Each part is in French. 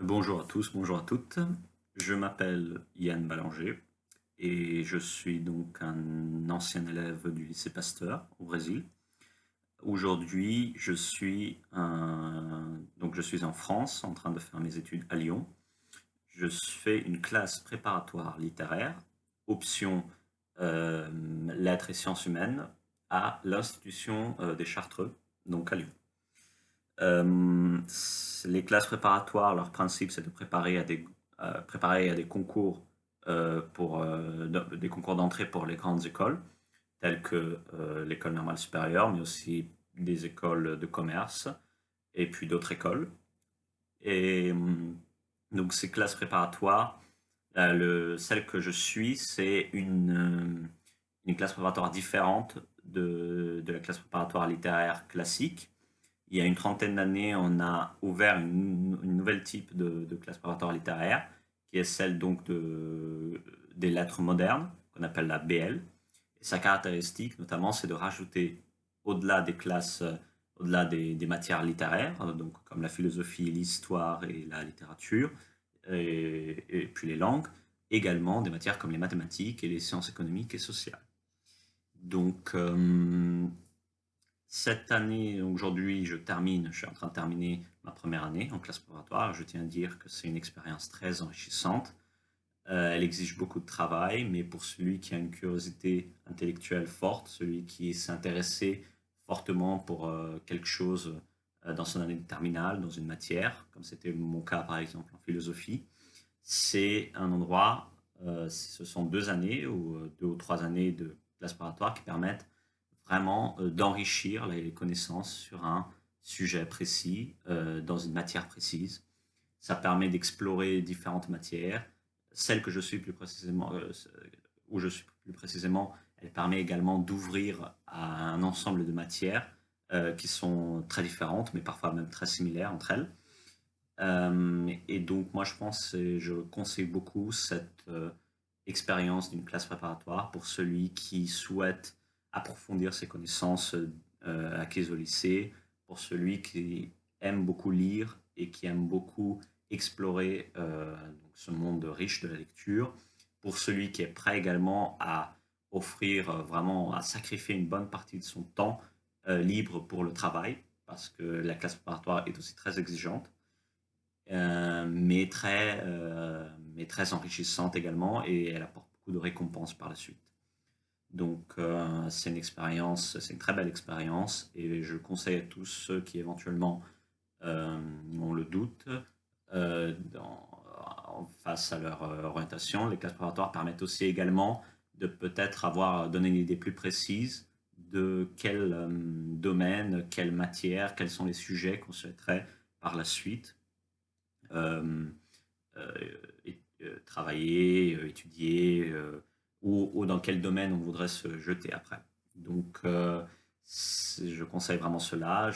Bonjour à tous, bonjour à toutes. Je m'appelle Yann Ballanger et je suis donc un ancien élève du lycée Pasteur au Brésil. Aujourd'hui, je suis en France en train de faire mes études à Lyon. Je fais une classe préparatoire littéraire, option euh, lettres et sciences humaines à l'Institution des Chartreux, donc à Lyon. Les classes préparatoires, leur principe, c'est de préparer à des concours des concours d'entrée pour les grandes écoles, telles que l'école normale supérieure, mais aussi des écoles de commerce et puis d'autres écoles. Et donc ces classes préparatoires, celle que je suis, c'est une classe préparatoire différente de la classe préparatoire littéraire classique. Il y a une trentaine d'années, on a ouvert une nouvelle type de classe préparatoire littéraire, qui est celle donc des lettres modernes, qu'on appelle la BL. Et sa caractéristique, notamment, c'est de rajouter, au-delà des classes, au-delà des matières littéraires, donc comme la philosophie, l'histoire et la littérature, et puis les langues, également des matières comme les mathématiques et les sciences économiques et sociales. Donc, cette année, aujourd'hui, je suis en train de terminer ma première année en classe préparatoire. Je tiens à dire que c'est une expérience très enrichissante. Elle exige beaucoup de travail, mais pour celui qui a une curiosité intellectuelle forte, celui qui s'est intéressé fortement pour quelque chose dans son année de terminale, dans une matière, comme c'était mon cas par exemple en philosophie, c'est un endroit, ce sont 2 années ou 2 ou 3 années de classe préparatoire qui permettent vraiment d'enrichir les connaissances sur un sujet précis, dans une matière précise. Ça permet d'explorer différentes matières. Celle que je suis plus précisément, où je suis plus précisément, elle permet également d'ouvrir à un ensemble de matières qui sont très différentes, mais parfois même très similaires entre elles. Et donc, moi, je pense et je conseille beaucoup cette expérience d'une classe préparatoire pour celui qui souhaite approfondir ses connaissances acquises au lycée, pour celui qui aime beaucoup lire et qui aime beaucoup explorer donc ce monde riche de la lecture, pour celui qui est prêt également à offrir vraiment, à sacrifier une bonne partie de son temps libre pour le travail, parce que la classe préparatoire est aussi très exigeante mais très enrichissante également et elle apporte beaucoup de récompenses par la suite. Donc c'est une très belle expérience et je conseille à tous ceux qui éventuellement ont le doute face à leur orientation. Les classes préparatoires permettent aussi également de peut-être avoir donné une idée plus précise de quel domaine, quelle matière, quels sont les sujets qu'on souhaiterait par la suite euh, travailler, étudier, ou dans quel domaine on voudrait se jeter après. Donc, je conseille vraiment cela.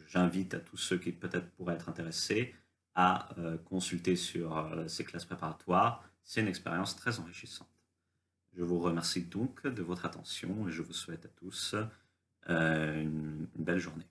J'invite à tous ceux qui peut-être pourraient être intéressés à consulter sur ces classes préparatoires. C'est une expérience très enrichissante. Je vous remercie donc de votre attention et je vous souhaite à tous une belle journée.